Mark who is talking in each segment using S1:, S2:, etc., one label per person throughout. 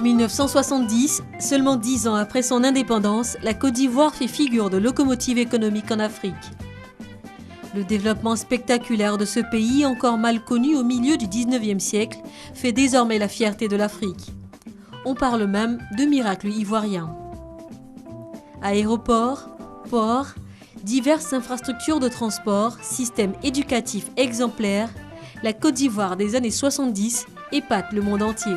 S1: En 1970, seulement 10 ans après son indépendance, la Côte d'Ivoire fait figure de locomotive économique en Afrique. Le développement spectaculaire de ce pays, encore mal connu au milieu du 19e siècle, fait désormais la fierté de l'Afrique. On parle même de miracle ivoirien. Aéroports, ports, diverses infrastructures de transport, systèmes éducatifs exemplaires, la Côte d'Ivoire des années 70 épate le monde entier.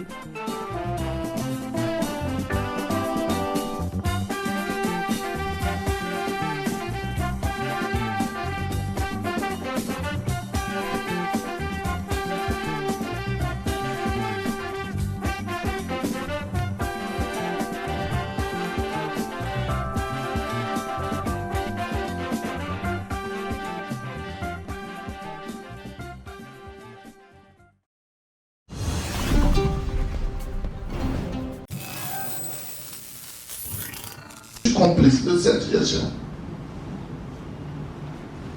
S2: Complice de cette gestion.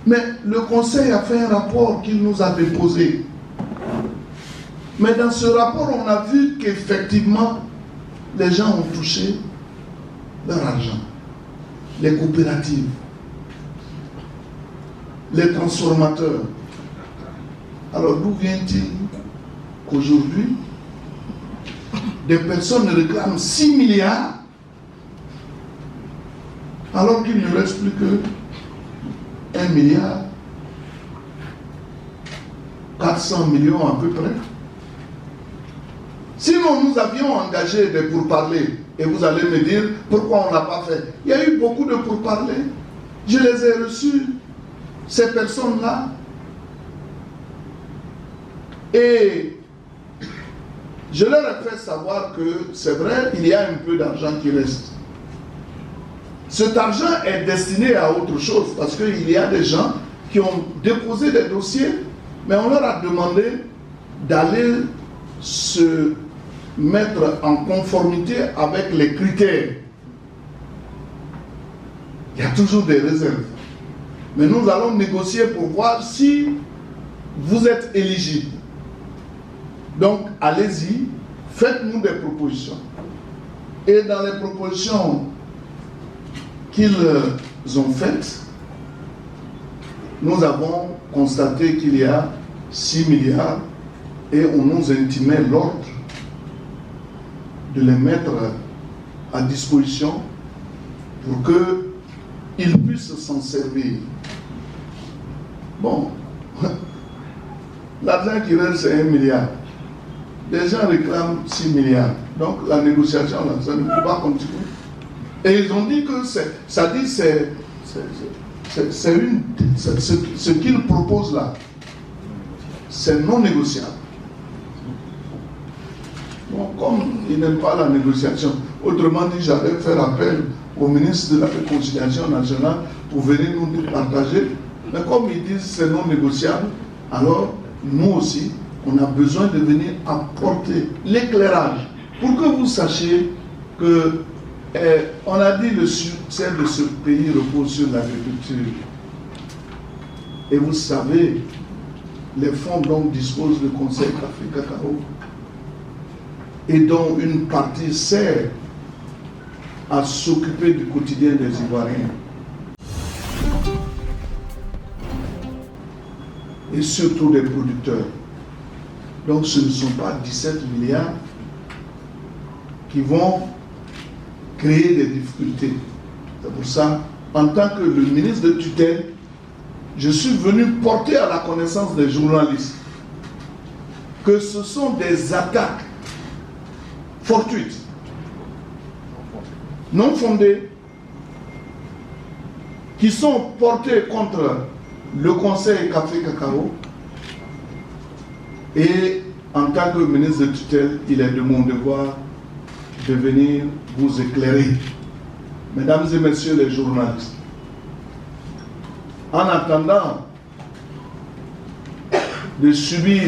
S2: Mais le Conseil a fait un rapport qu'il nous a déposé. Mais dans ce rapport, on a vu qu'effectivement, les gens ont touché leur argent. Les coopératives, les transformateurs. Alors d'où vient-il qu'aujourd'hui, des personnes réclament 6 milliards alors qu'il ne reste plus que 1 milliard 400 millions à peu près. Sinon, nous avions engagé des pourparlers. Et vous allez me dire pourquoi on n'a pas fait. Il y a eu beaucoup de pourparlers. Je les ai reçus, ces personnes-là. Et je leur ai fait savoir que c'est vrai, il y a un peu d'argent qui reste. Cet argent est destiné à autre chose parce qu'il y a des gens qui ont déposé des dossiers, mais on leur a demandé d'aller se mettre en conformité avec les critères. Il y a toujours des réserves. Mais nous allons négocier pour voir si vous êtes éligible. Donc, allez-y, faites-nous des propositions. Et dans les propositions qu'ils ont faites, nous avons constaté qu'il y a 6 milliards et on nous intimait l'ordre de les mettre à disposition pour qu'ils puissent s'en servir. Bon, l'argent qui reste, c'est 1 milliard. Les gens réclament 6 milliards. Donc la négociation, là, ça ne peut pas continuer. Et ils ont dit que ce qu'ils proposent là, c'est non négociable. Bon, comme ils n'aiment pas la négociation, autrement dit, j'allais faire appel au ministre de la Réconciliation nationale pour venir nous partager. Mais comme ils disent que c'est non négociable, alors nous aussi, on a besoin de venir apporter l'éclairage pour que vous sachiez que on a dit le succès de ce pays repose sur l'agriculture. Et vous savez, les fonds dont dispose le Conseil Café Cacao et dont une partie sert à s'occuper du quotidien des Ivoiriens. Et surtout des producteurs. Donc ce ne sont pas 17 milliards qui vont créer des difficultés. C'est pour ça, en tant que le ministre de tutelle, je suis venu porter à la connaissance des journalistes que ce sont des attaques fortuites, non fondées, qui sont portées contre le Conseil Café Cacao. Et en tant que ministre de tutelle, il est de mon devoir de venir vous éclairer. Mesdames et messieurs les journalistes, en attendant de subir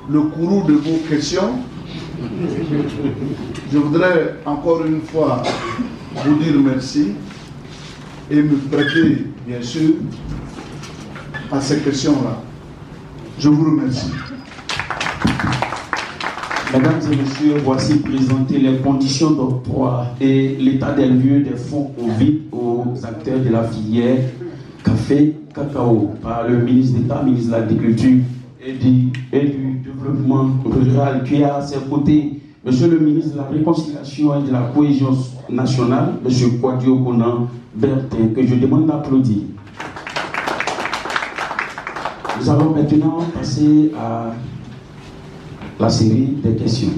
S2: le courroux de vos questions, je voudrais encore une fois vous dire merci et me prêter, bien sûr, à ces questions-là. Je vous remercie.
S3: Mesdames et messieurs, voici présenter les conditions d'octroi et l'état des lieux des fonds Covid aux acteurs de la filière café cacao par le ministre d'État, ministre de l'Agriculture et du Développement rural, qui a à ses côtés monsieur le ministre de la Réconciliation et de la Cohésion nationale, monsieur Kouadio Konan Bertin, que je demande d'applaudir. Nous allons maintenant passer à la série des questions.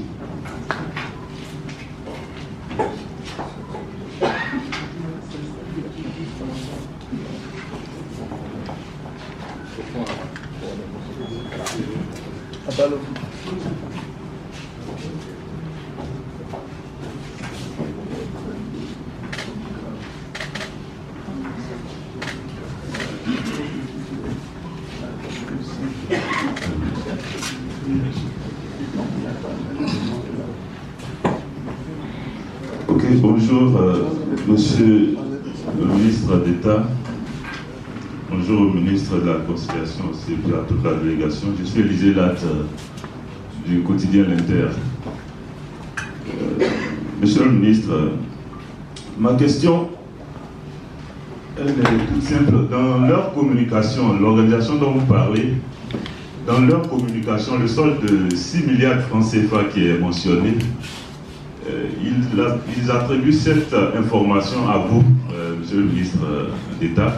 S4: Bonjour, monsieur le ministre d'État. Bonjour au ministre de la Conciliation aussi, puis à toute la délégation. Je suis Élisée Latte du quotidien L'Inter. Monsieur le ministre, ma question, elle est toute simple. Dans leur communication, l'organisation dont vous parlez, dans leur communication, le solde de 6 milliards de francs CFA qui est mentionné, ils attribuent cette information à vous, monsieur le ministre d'État.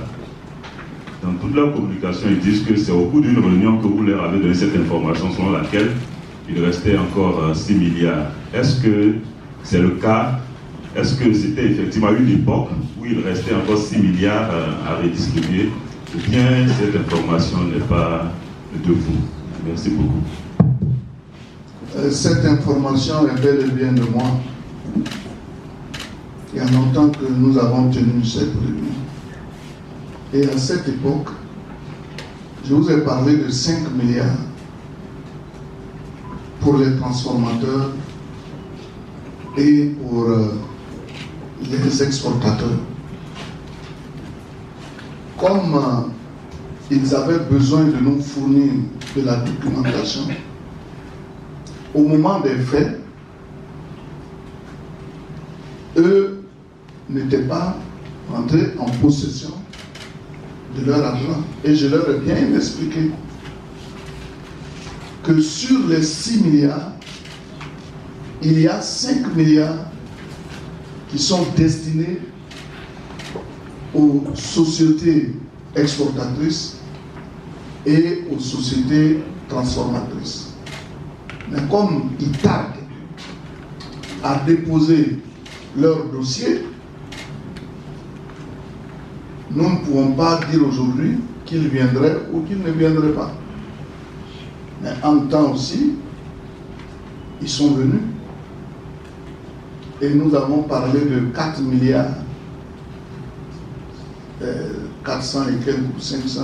S4: Dans toute leur communication, ils disent que c'est au cours d'une réunion que vous leur avez donné cette information selon laquelle il restait encore 6 milliards. Est-ce que c'est le cas? Est-ce que c'était effectivement une époque où il restait encore 6 milliards à redistribuer? Ou bien cette information n'est pas de vous? Merci beaucoup.
S2: Cette information est bel et bien de moi. Il y a longtemps que nous avons tenu cette réunion. Et à cette époque, je vous ai parlé de 5 milliards pour les transformateurs et pour les exportateurs. Comme ils avaient besoin de nous fournir de la documentation, au moment des faits, eux n'étaient pas rentrés en possession de leur argent. Et je leur ai bien expliqué que sur les 6 milliards, il y a 5 milliards qui sont destinés aux sociétés exportatrices et aux sociétés transformatrices. Mais comme ils tardent à déposer leur dossier, nous ne pouvons pas dire aujourd'hui qu'ils viendraient ou qu'ils ne viendraient pas. Mais en temps aussi, ils sont venus. Et nous avons parlé de 4 milliards, 400 et quelques ou 500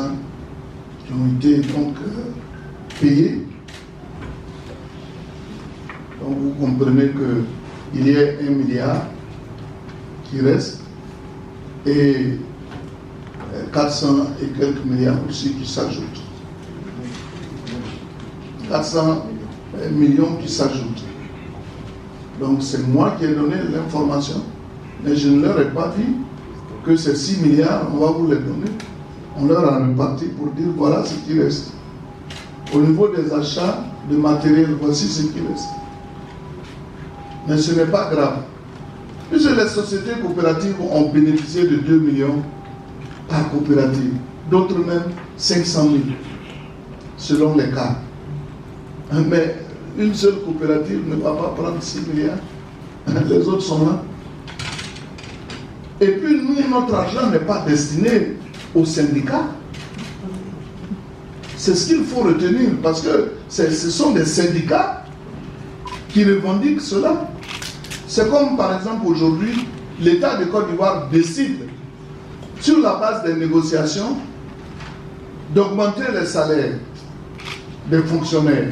S2: qui ont été donc payés. Donc vous comprenez qu'il y a 1 milliard qui reste et 400 et quelques milliards aussi qui s'ajoutent. 400 millions qui s'ajoutent. Donc c'est moi qui ai donné l'information, mais je ne leur ai pas dit que ces 6 milliards, on va vous les donner. On leur a réparti pour dire voilà ce qui reste. Au niveau des achats de matériel, voici ce qui reste. Mais ce n'est pas grave. Puisque les sociétés coopératives ont bénéficié de 2 millions par coopérative, d'autres même 500 000, selon les cas. Mais une seule coopérative ne va pas prendre 6 milliards. Les autres sont là. Et puis nous, notre argent n'est pas destiné aux syndicats. C'est ce qu'il faut retenir, parce que ce sont des syndicats qui revendiquent cela. C'est comme par exemple aujourd'hui, l'État de Côte d'Ivoire décide, sur la base des négociations, d'augmenter les salaires des fonctionnaires.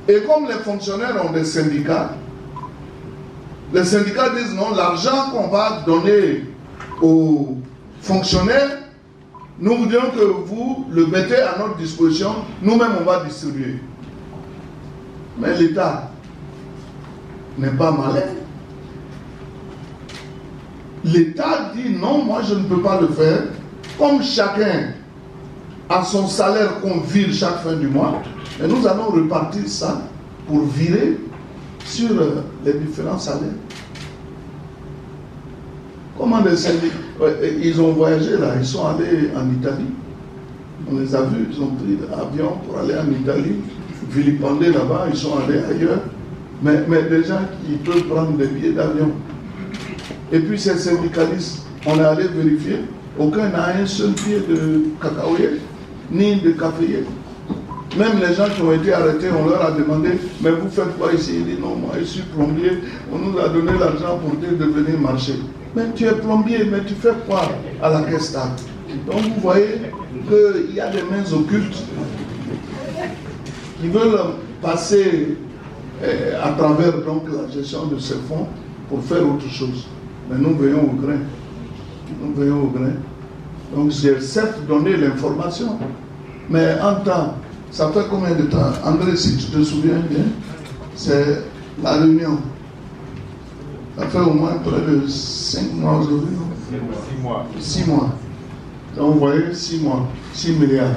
S2: Et comme les fonctionnaires ont des syndicats, les syndicats disent non, l'argent qu'on va donner aux fonctionnaires, nous voudrions que vous le mettez à notre disposition, nous-mêmes on va distribuer. Mais l'État n'est pas malin. L'État dit non, moi je ne peux pas le faire. Comme chacun a son salaire qu'on vire chaque fin du mois, et nous allons repartir ça pour virer sur les différents salaires. Comment les syndicats, ils ont voyagé là, ils sont allés en Italie. On les a vus, ils ont pris l'avion pour aller en Italie, vilipender là-bas, ils sont allés ailleurs. Mais des gens qui peuvent prendre des billets d'avion. Et puis ces syndicalistes, on est allé vérifier, aucun n'a un seul pied de cacaoyer, ni de caféier. Même les gens qui ont été arrêtés, on leur a demandé, mais vous faites quoi ici? Ils disent non, moi je suis plombier, on nous a donné l'argent pour dire de venir marcher. Mais tu es plombier, mais tu fais quoi à la caisse d'art? Donc vous voyez qu'il y a des mains occultes qui veulent passer à travers donc la gestion de ces fonds pour faire autre chose. Mais nous veillons au grain. Nous veillons au grain. Donc j'ai certes donné l'information, mais en temps, ça fait combien de temps? André, si tu te souviens bien, c'est la réunion. Ça fait au moins près de 5 mois aujourd'hui.
S5: 6 mois.
S2: 6 mois. Donc vous voyez, 6 mois, 6 milliards.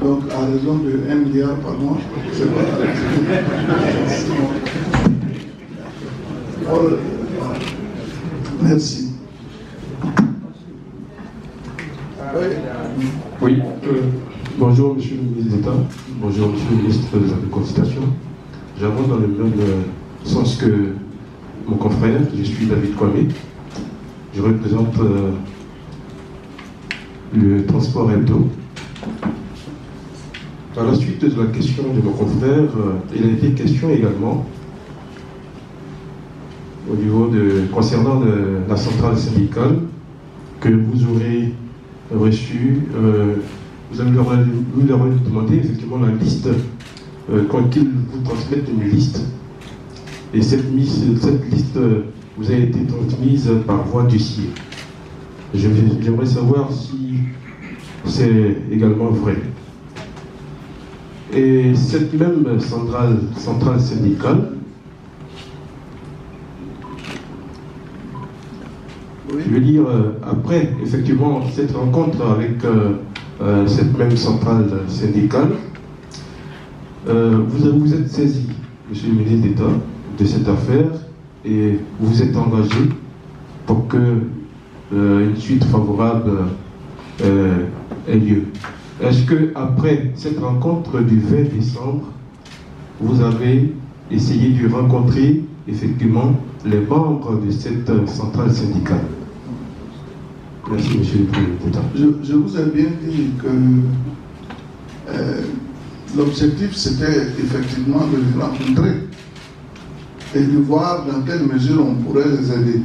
S2: Donc à raison de 1 milliard par mois, c'est pas 6 mois. Merci.
S6: Oui, bonjour Monsieur le ministre d'État, bonjour Monsieur le ministre de la Constitution. J'avance dans le même sens que mon confrère, je suis David Kwame. Je représente le transport hebdo. À la suite de la question de mon confrère, il a été question également au niveau concernant la centrale syndicale que vous aurez reçu, vous leur avez demandé effectivement la liste, quand ils vous transmettent une liste, et cette liste vous a été transmise par voie d'huissier. J'aimerais savoir si c'est également vrai. Et cette même centrale syndicale,
S2: Oui.
S6: je veux dire, après, effectivement, cette rencontre avec cette même centrale syndicale, vous êtes saisi, Monsieur le ministre d'État, de cette affaire et vous êtes engagé pour que une suite favorable ait lieu. Est-ce que après cette rencontre du 20 décembre, vous avez essayé de rencontrer effectivement les membres de cette centrale syndicale? Merci, Monsieur le Président.
S2: Je vous ai bien dit que l'objectif c'était effectivement de les rencontrer et de voir dans quelle mesure on pourrait les aider.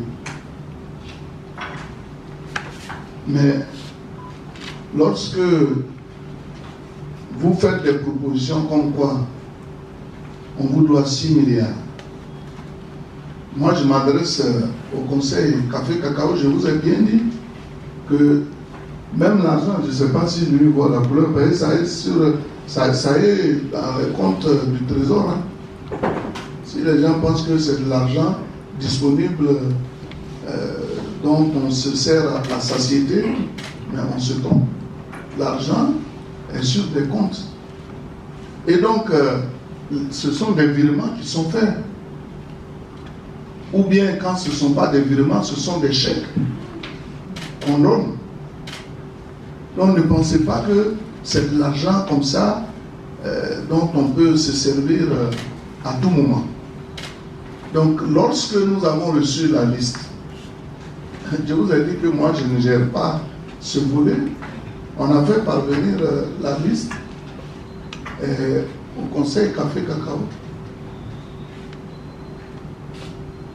S2: Mais lorsque vous faites des propositions comme quoi on vous doit 6 milliards, moi je m'adresse au conseil Café Cacao, je vous ai bien dit que même l'argent, je ne sais pas si lui voit la couleur, ça est dans les comptes du trésor. Hein. Si les gens pensent que c'est de l'argent disponible dont on se sert à la satiété, mais on se trompe. L'argent est sur des comptes. Et donc, ce sont des virements qui sont faits. Ou bien, quand ce ne sont pas des virements, ce sont des chèques qu'on donne. Donc, ne pensez pas que c'est de l'argent comme ça dont on peut se servir à tout moment. Donc, lorsque nous avons reçu la liste, je vous ai dit que moi, je ne gère pas ce volet. On a fait parvenir la liste au conseil Café Cacao.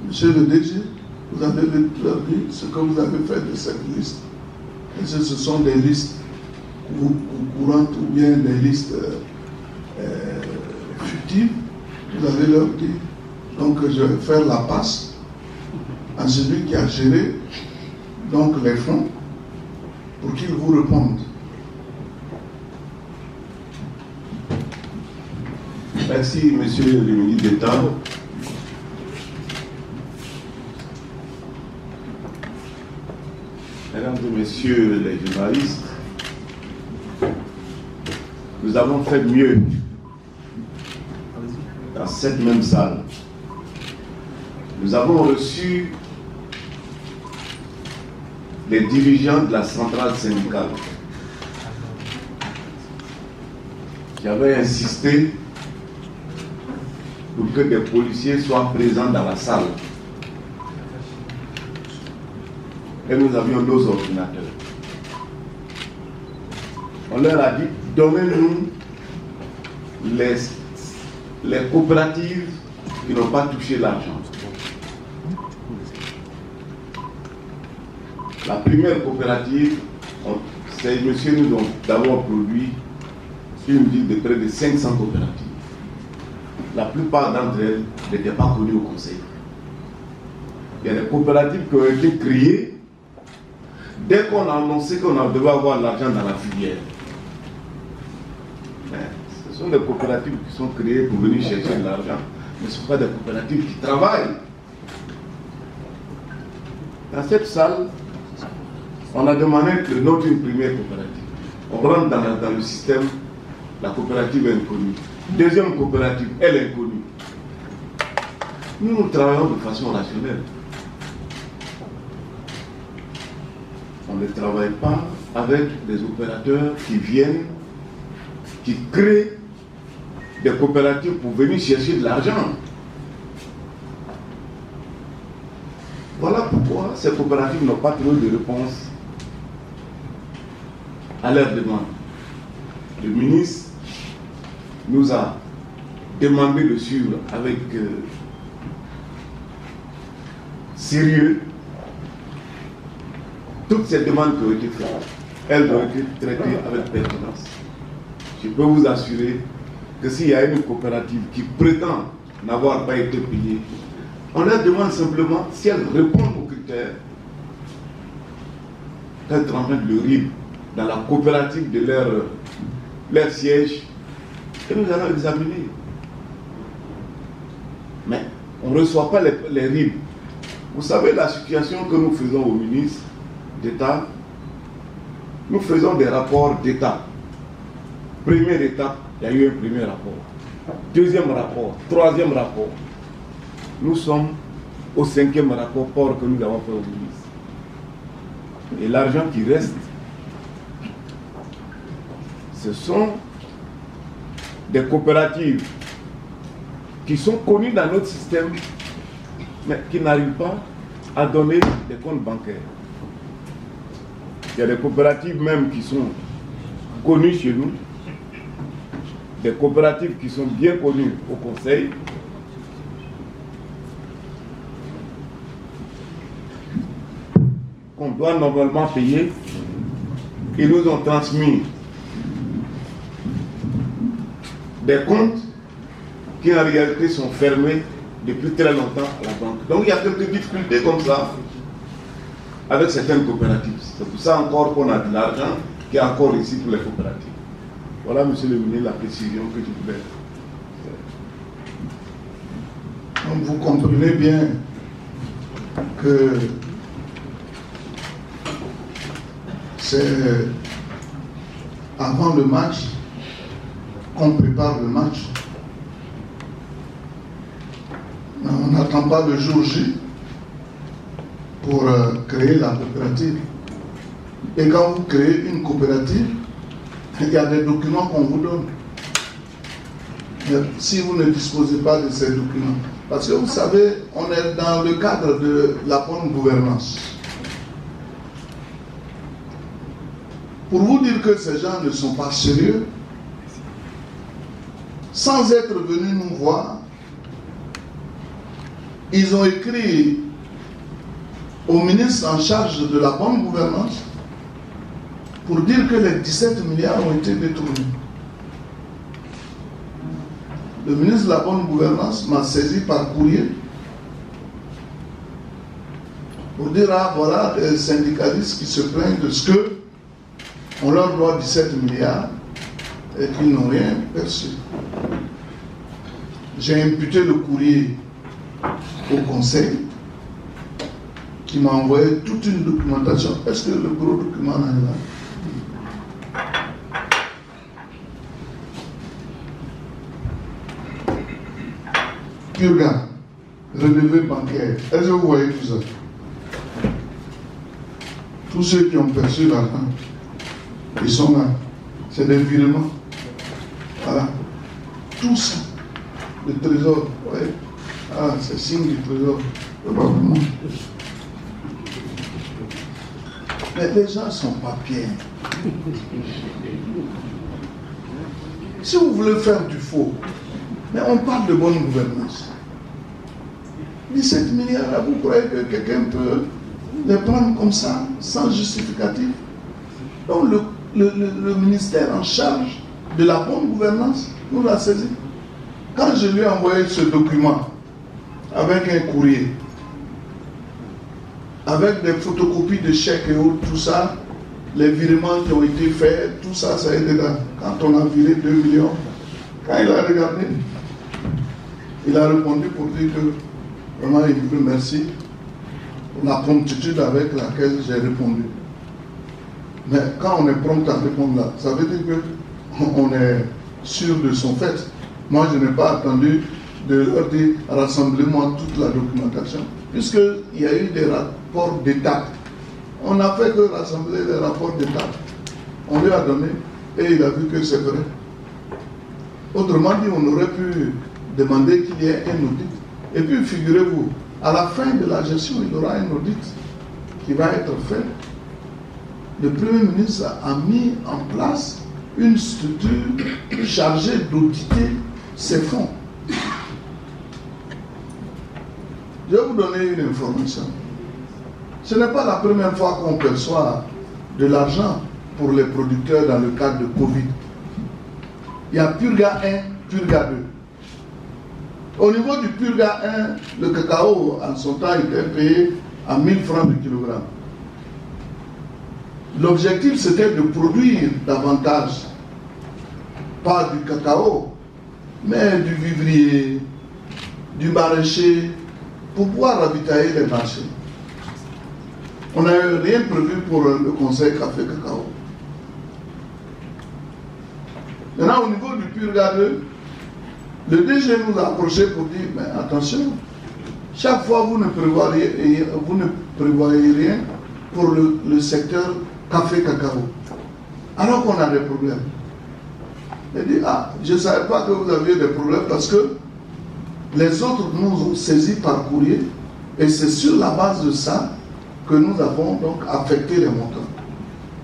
S2: Monsieur le DG, vous avez leur dit ce que vous avez fait de cette liste. Est-ce que ce sont des listes courantes ou bien des listes fictives? Vous avez leur dit. Donc je vais faire la passe à celui qui a géré donc les fonds pour qu'il vous réponde.
S5: Merci, monsieur le ministre d'État. Mesdames et messieurs les journalistes, nous avons fait mieux dans cette même salle. Nous avons reçu les dirigeants de la centrale syndicale qui avaient insisté pour que des policiers soient présents dans la salle. Et nous avions nos ordinateurs. On leur a dit, donnez-nous les coopératives qui n'ont pas touché l'argent. La première coopérative, ces messieurs nous ont d'abord produit une liste de près de 500 coopératives. La plupart d'entre elles n'étaient pas connues au conseil. Il y a des coopératives qui ont été créées dès qu'on a annoncé qu'on devait avoir l'argent dans la filière. Mais ce sont des coopératives qui sont créées pour venir chercher de l'argent, mais ce ne sont pas des coopératives qui travaillent. Dans cette salle, on a demandé de noter une première coopérative. On rentre dans le système, la coopérative est inconnue. Deuxième coopérative, elle est inconnue. Nous travaillons de façon rationnelle. On ne travaille pas avec des opérateurs qui viennent, qui créent des coopératives pour venir chercher de l'argent. Voilà pourquoi ces coopératives n'ont pas trouvé de réponse à leurs demandes. Le ministre nous a demandé de suivre avec sérieux toutes ces demandes qui ont été faites. Elles ont été traitées avec pertinence. Je peux vous assurer que s'il y a une coopérative qui prétend n'avoir pas été payée, on leur demande simplement si elles répondent aux critères d'être en train de le RIB dans la coopérative de leur siège, et nous allons examiner. Mais on ne reçoit pas les RIB. Vous savez la situation que nous faisons au ministre d'État, nous faisons des rapports d'État. Première étape, il y a eu un premier rapport. Deuxième rapport, troisième rapport. Nous sommes au 5e rapport que nous avons fait au ministre. Et l'argent qui reste, ce sont des coopératives qui sont connues dans notre système, mais qui n'arrivent pas à donner des comptes bancaires. Il y a des coopératives même qui sont connues chez nous, des coopératives qui sont bien connues au conseil, qu'on doit normalement payer. Ils nous ont transmis des comptes qui en réalité sont fermés depuis très longtemps à la banque. Donc il y a quelques difficultés comme ça avec certaines coopératives. C'est pour ça encore qu'on a de l'argent qui est encore ici pour les coopératives. Voilà, monsieur le ministre, la précision que je voulais faire.
S2: Donc vous comprenez bien que c'est avant le match qu'on prépare le match. On n'attend pas le jour J pour créer la coopérative. Et quand vous créez une coopérative, il y a des documents qu'on vous donne. Si vous ne disposez pas de ces documents, parce que vous savez, on est dans le cadre de la bonne gouvernance. Pour vous dire que ces gens ne sont pas sérieux, sans être venus nous voir, ils ont écrit au ministre en charge de la bonne gouvernance pour dire que les 17 milliards ont été détournés. Le ministre de la bonne gouvernance m'a saisi par courrier pour dire, ah voilà, des syndicalistes qui se plaignent de ce que on leur doit 17 milliards et qu'ils n'ont rien perçu. j'ai imputé le courrier au conseil qui m'a envoyé toute une documentation. Est-ce que le gros document est là? Purga, relevé bancaire. Est-ce que vous voyez tout ça? Tous ceux qui ont perçu l'argent, ils sont là. C'est des virements. Voilà. Tout ça. Le trésor. Ouais. Ah, c'est signe du trésor. Probablement. Mais les gens ne sont pas bien. Si vous voulez faire du faux, mais on parle de bonne gouvernance. 17 milliards, vous croyez que quelqu'un peut les prendre comme ça, sans justificatif? Donc le ministère en charge de la bonne gouvernance nous l'a saisi. Quand je lui ai envoyé ce document avec un courrier, avec des photocopies de chèques et autres, tout ça, les virements qui ont été faits, tout ça, ça a été là. Quand on a viré 2 millions, quand il a regardé, il a répondu pour dire que vraiment il dit merci pour la promptitude avec laquelle j'ai répondu. Mais quand on est prompt à répondre là, ça veut dire qu'on est sûr de son fait. Moi, je n'ai pas attendu de leur dire rassemblez-moi toute la documentation, puisqu'il y a eu des rapports d'étape. On n'a fait que rassembler les rapports d'étape. On lui a donné et il a vu que c'est vrai. Autrement dit, on aurait pu demander qu'il y ait un audit. Et puis, figurez-vous, à la fin de la gestion, il y aura un audit qui va être fait. Le Premier ministre a mis en place une structure chargée d'auditer ces fonds. Je vais vous donner une information. Ce n'est pas la première fois qu'on perçoit de l'argent pour les producteurs dans le cadre de Covid. Il y a Purga 1, Purga 2. Au niveau du Purga 1, le cacao, en son temps, était payé à 1000 francs du kilogramme. L'objectif, c'était de produire davantage, pas du cacao, mais du vivrier, du maraîcher, pour pouvoir ravitailler les marchés. On n'a rien prévu pour le conseil café cacao. Maintenant, au niveau du Purga 2, le DG nous a approché pour dire, mais attention, chaque fois vous ne prévoyez rien pour le secteur café cacao. Alors qu'on a des problèmes. Il dit, ah, je ne savais pas que vous aviez des problèmes parce que les autres nous ont saisis par courrier et c'est sur la base de ça que nous avons donc affecté les montants.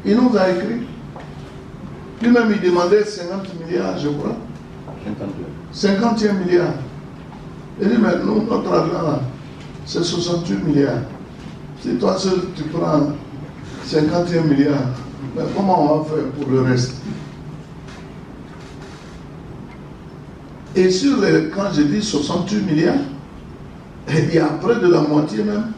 S2: Il nous a écrit. Lui-même, il demandait 50 milliards, je crois. 51 milliards. Il dit, mais nous, notre argent là, c'est 68 milliards. Si toi seul, tu prends 51 milliards, mais comment on va faire pour le reste? Et sur les, quand je dis 68 milliards, il y a près de la moitié même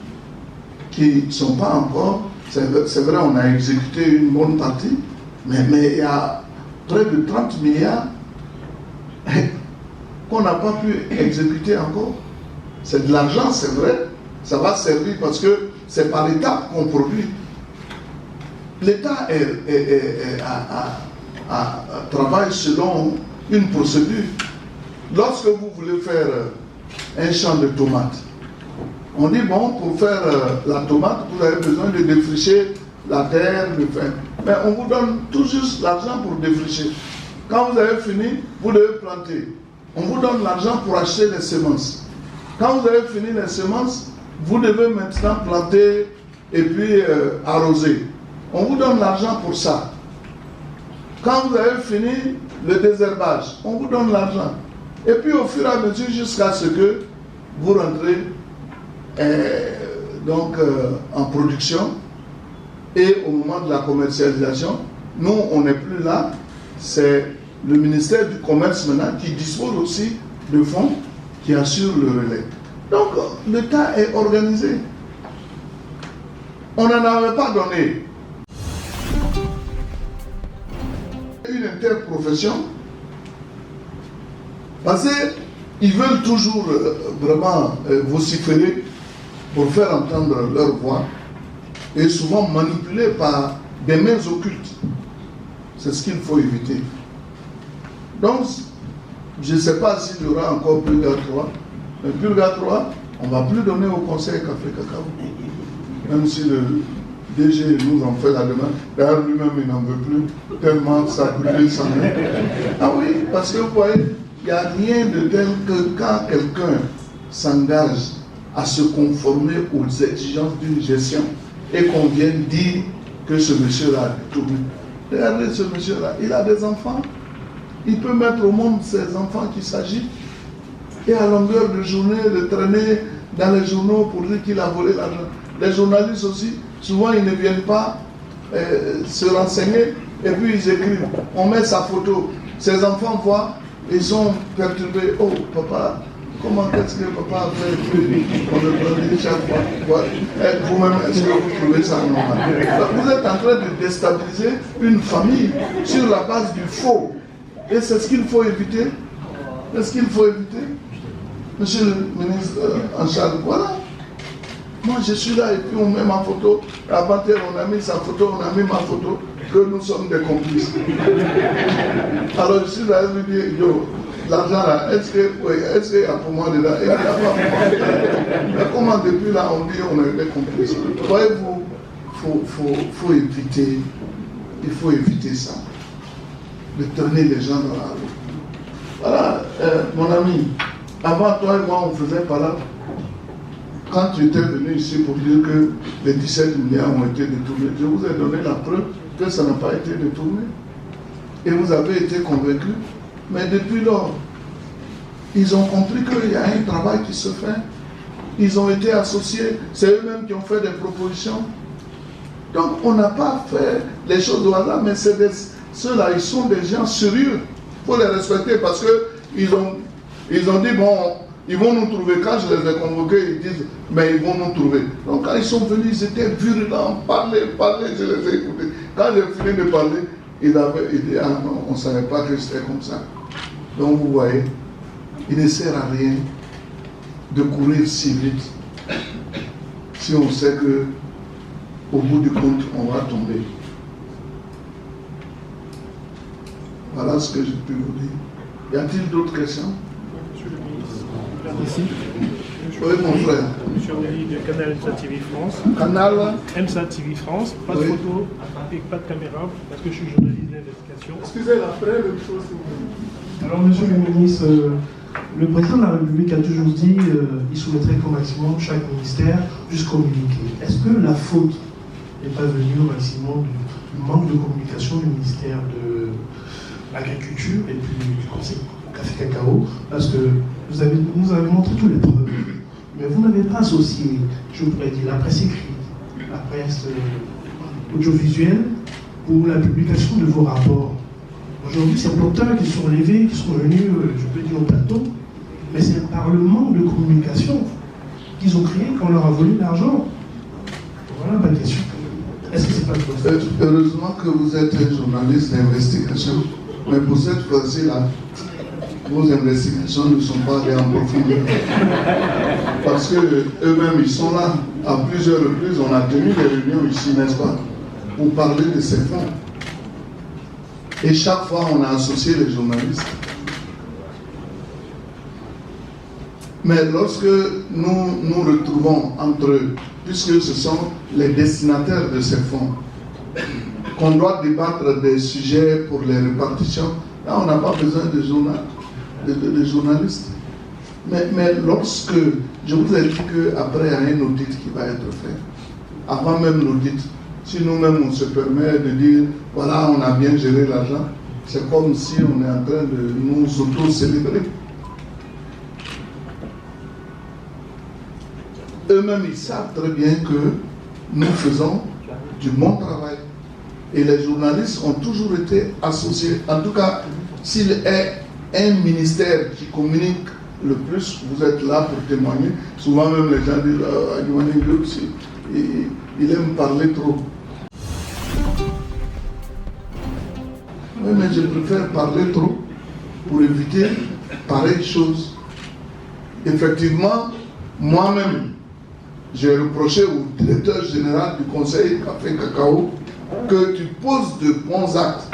S2: qui ne sont pas encore, c'est vrai, on a exécuté une bonne partie, mais il y a près de 30 milliards qu'on n'a pas pu exécuter encore. C'est de l'argent, c'est vrai, ça va servir parce que c'est par étapes qu'on produit. L'État travaille selon une procédure. Lorsque vous voulez faire un champ de tomates, on dit bon, pour faire la tomate, vous avez besoin de défricher la terre, mais on vous donne tout juste l'argent pour défricher. Quand vous avez fini, vous devez planter. On vous donne l'argent pour acheter les semences. Quand vous avez fini les semences, vous devez maintenant planter et puis arroser. On vous donne l'argent pour ça. Quand vous avez fini le désherbage, on vous donne l'argent. Et puis au fur et à mesure jusqu'à ce que vous rentrez en production et au moment de la commercialisation, nous on n'est plus là, c'est le ministère du Commerce maintenant qui dispose aussi de fonds qui assurent le relais. Donc l'État est organisé. On n'en avait pas donné. Une interprofession. Parce que ils veulent toujours vraiment vociférer pour faire entendre leur voix et souvent manipulés par des mains occultes. C'est ce qu'il faut éviter. Donc, je ne sais pas s'il y aura encore Purga 3, mais Purga 3, on ne va plus donner au Conseil Café Cacao. Même si le DG nous en fait la demande. D'ailleurs, lui-même, il n'en veut plus, tellement ça a coûté sans rien. Ah oui, parce que vous voyez, il n'y a rien de tel que quand quelqu'un s'engage à se conformer aux exigences d'une gestion et qu'on vienne dire que ce monsieur-là a détourné. Regardez ce monsieur-là, il a des enfants. Il peut mettre au monde ses enfants qui s'agitent et à longueur de journée le traîner dans les journaux pour dire qu'il a volé l'argent. Les journalistes aussi, souvent ils ne viennent pas se renseigner et puis ils écrivent. On met sa photo. Ses enfants voient, ils sont perturbés. Oh papa, comment est-ce que papa a fait on le prenait chaque fois. Vous-même, est-ce que vous trouvez ça normal? Vous êtes en train de déstabiliser une famille sur la base du faux. Et c'est ce qu'il faut éviter. C'est ce qu'il faut éviter. Monsieur le ministre en charge, voilà. Moi je suis là et puis on met ma photo. Avant-hier on a mis sa photo, on a mis ma photo, que nous sommes des complices. Alors je suis là et je lui dis, yo, l'argent là, est-ce qu'il y a pour moi dedans? Il n'y a pas pour moi. Mais comment depuis là on dit on est des complices? Voyez-vous, faut éviter, il faut éviter ça. De tourner les gens dans la rue. Voilà, mon ami, avant toi et moi on faisait pas là. Quand tu étais venu ici pour dire que les 17 milliards ont été détournés, je vous ai donné la preuve que ça n'a pas été détourné. Et vous avez été convaincus. Mais depuis lors, ils ont compris qu'il y a un travail qui se fait. Ils ont été associés. C'est eux-mêmes qui ont fait des propositions. Donc on n'a pas fait les choses au hasard, mais c'est ceux-là, ils sont des gens sérieux. Il faut les respecter parce qu'ils ont dit, bon, ils vont nous trouver. Quand je les ai convoqués, ils disent, mais ils vont nous trouver. Donc quand ils sont venus, ils étaient virulents, parler, je les ai écoutés. Quand j'ai fini de parler, ils dit, ah non, on ne savait pas que c'était comme ça. Donc vous voyez, il ne sert à rien de courir si vite si on sait que au bout du compte, on va tomber. Voilà ce que je peux vous dire. Y a-t-il d'autres questions?
S7: Monsieur le ministre, ici.
S2: Oui, mon frère.
S7: Monsieur Amélie de Canal MSA TV France.
S2: Canal
S7: MSA TV France, pas de
S2: oui.
S7: photo et pas de caméra, parce que je suis journaliste d'investigation.
S2: Excusez l'après, même chose.
S8: Alors, monsieur le ministre, le président de la République a toujours dit qu'il soumettrait au maximum chaque ministère jusqu'au communiqué. Est-ce que la faute n'est pas venue au maximum du manque de communication du ministère de l'Agriculture et puis du Conseil Café Cacao? Parce que vous avez montré tous les preuves, mais vous n'avez pas associé, je pourrais dire, la presse écrite, la presse audiovisuelle pour la publication de vos rapports. Aujourd'hui, c'est planteurs qui sont levés, qui sont venus, je peux dire, au plateau, mais c'est par le manque de communication qu'ils ont créé qu'on leur a volé l'argent. Voilà ma question. Est-ce que c'est pas possible?
S2: Heureusement que vous êtes un journaliste d'investigation, mais pour cette fois-ci-là, vos investigations ne sont pas allées en profondeur. Parce qu'eux-mêmes, ils sont là. À plusieurs reprises, on a tenu des réunions ici, n'est-ce pas, pour parler de ces fonds. Et chaque fois, on a associé les journalistes. Mais lorsque nous nous retrouvons entre eux, puisque ce sont les destinataires de ces fonds, qu'on doit débattre des sujets pour les répartitions, là, on n'a pas besoin de journalistes. Mais lorsque, je vous ai dit qu'après, il y a un audit qui va être fait. Avant même l'audit, si nous-mêmes on se permet de dire, voilà, on a bien géré l'argent, c'est comme si on est en train de nous auto-célébrer. Eux-mêmes, ils savent très bien que nous faisons du bon travail. Et les journalistes ont toujours été associés. En tout cas, s'il est un ministère qui communique le plus, vous êtes là pour témoigner. Souvent même les gens disent, il aime parler trop. Oui, mais je préfère parler trop pour éviter pareille chose. effectivement, moi-même, j'ai reproché au directeur général du Conseil Café Cacao que tu poses de bons actes,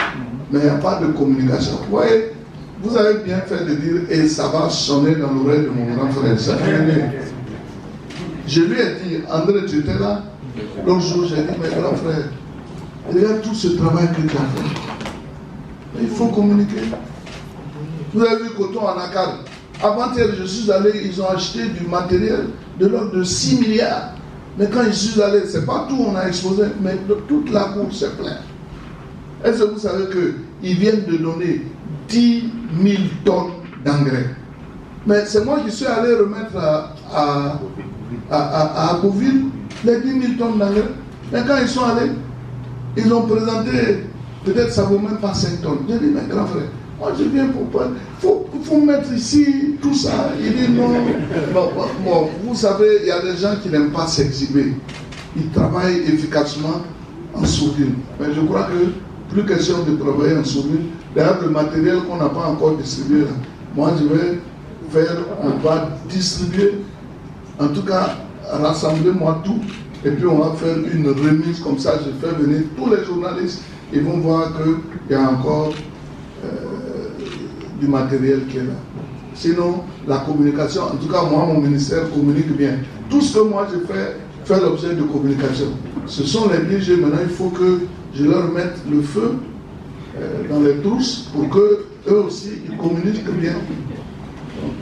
S2: mais il n'y a pas de communication. Vous voyez, vous avez bien fait de dire, et ça va sonner dans l'oreille de mon grand frère. Je lui ai dit, André, tu étais là. L'autre jour, j'ai dit, mais grand frère, regarde tout ce travail que tu as fait. Il faut communiquer. Vous avez vu Coton en Acad. Avant-hier, je suis allé, ils ont acheté du matériel de l'ordre de 6 milliards. Mais quand je suis allé, ce n'est pas tout on a exposé, mais toute la cour c'est plein. Est-ce que vous savez qu'ils viennent de donner 10 000 tonnes d'engrais? Mais c'est moi qui suis allé remettre à Beauville les 10 000 tonnes d'engrais. Mais quand ils sont allés, ils ont présenté, peut-être ça ne vaut même pas 5 tonnes. J'ai dit, mais grand frère, moi je viens pour parler. Il faut mettre ici tout ça. Il dit non. Bon, vous savez, il y a des gens qui n'aiment pas s'exhiber. Ils travaillent efficacement en sourdine. Mais je crois que plus question de travailler en sourdine. D'ailleurs, le matériel qu'on n'a pas encore distribué, là, moi je vais faire, on va distribuer, en tout cas, rassembler-moi tout. Et puis on va faire une remise comme ça. Je fais venir tous les journalistes. Ils vont voir qu'il y a encore du matériel qui est là. Sinon, la communication, en tout cas moi, mon ministère communique bien. Tout ce que moi je fais, fait l'objet de communication. Ce sont les DG, maintenant il faut que je leur mette le feu dans les trousses pour que eux aussi, ils communiquent bien.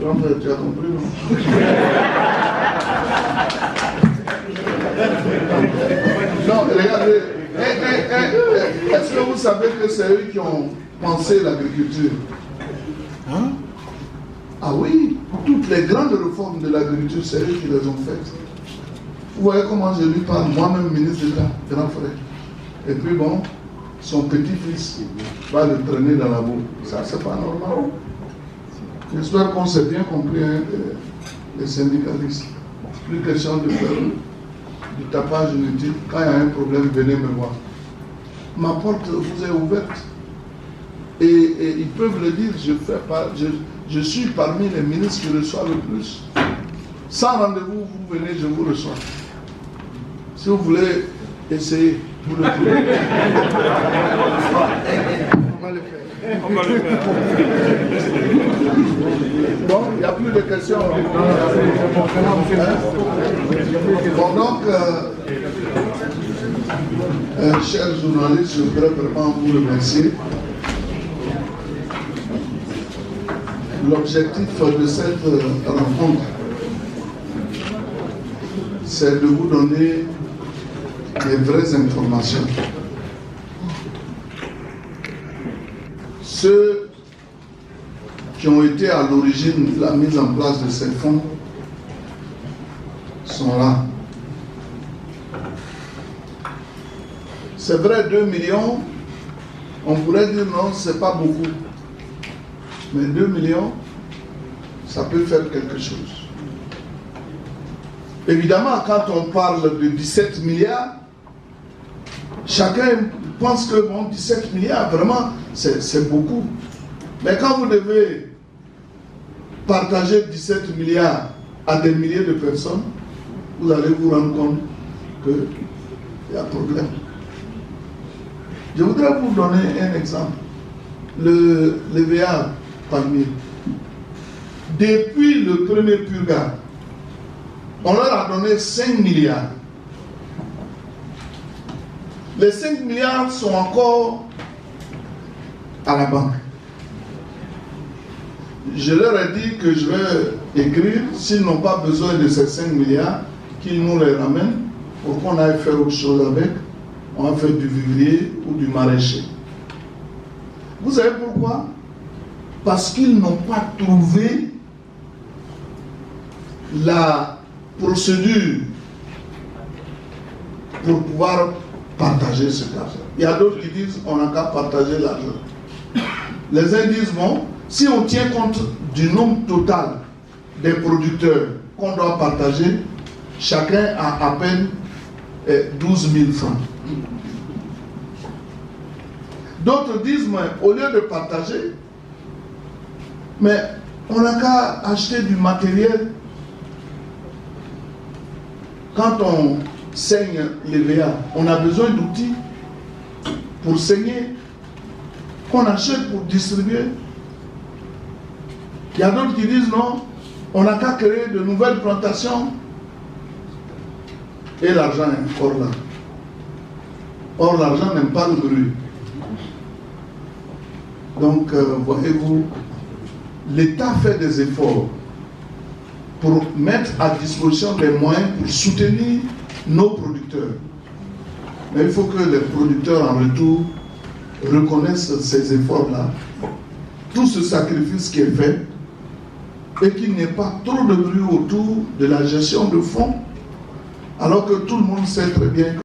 S2: Donc, tu as compris, non? Non, regardez, est-ce que vous savez que c'est eux qui ont pensé l'agriculture? Hein? Ah oui, toutes les grandes réformes de l'agriculture, c'est eux qui les ont faites. Vous voyez comment je lui parle, moi-même ministre d'État, grand frère. Et puis bon, son petit-fils va le traîner dans la boue. Ça, c'est pas normal. J'espère qu'on s'est bien compris, hein, les syndicalistes. Plus question de faire du tapage inutile. Quand il y a un problème, venez me voir. Ma porte vous est ouverte. Et ils peuvent le dire, je suis parmi les ministres qui reçoivent le plus. Sans rendez-vous, vous venez, je vous reçois. Si vous voulez essayer, vous le pouvez. On va le faire. On va le faire. Bon, il n'y a plus de questions. Bon, donc, chers journalistes, je voudrais vraiment vous remercier. L'objectif de cette rencontre, c'est de vous donner les vraies informations. Ceux qui ont été à l'origine de la mise en place de ces fonds sont là. C'est vrai, 2 millions, on pourrait dire non, c'est pas beaucoup. Mais 2 millions, ça peut faire quelque chose. Évidemment, quand on parle de 17 milliards, chacun pense que bon, 17 milliards, vraiment, c'est beaucoup. Mais quand vous devez partager 17 milliards à des milliers de personnes, vous allez vous rendre compte qu'il y a un problème. Je voudrais vous donner un exemple. Le VA palmier. Depuis le premier purgatoire, on leur a donné 5 milliards. Les 5 milliards sont encore à la banque. Je leur ai dit que je vais écrire, s'ils n'ont pas besoin de ces 5 milliards, qu'ils nous les ramènent pour qu'on aille faire autre chose avec. On va faire du vivrier ou du maraîcher. Vous savez pourquoi? Parce qu'ils n'ont pas trouvé la procédure pour pouvoir partager cet argent. Il y a d'autres qui disent on n'a qu'à partager l'argent. Les uns disent bon, si on tient compte du nombre total des producteurs qu'on doit partager, chacun a à peine 12 000 francs. D'autres disent mais au lieu de partager, mais on n'a qu'à acheter du matériel quand on saigne les VA, on a besoin d'outils pour saigner, qu'on achète pour distribuer. Il y a d'autres qui disent non, on n'a qu'à créer de nouvelles plantations. Et l'argent est encore là. Or, l'argent n'aime pas le bruit. Donc, voyez-vous, l'État fait des efforts pour mettre à disposition des moyens pour soutenir nos producteurs. Mais il faut que les producteurs en retour reconnaissent ces efforts-là, tout ce sacrifice qui est fait, et qu'il n'y ait pas trop de bruit autour de la gestion de fonds, alors que tout le monde sait très bien que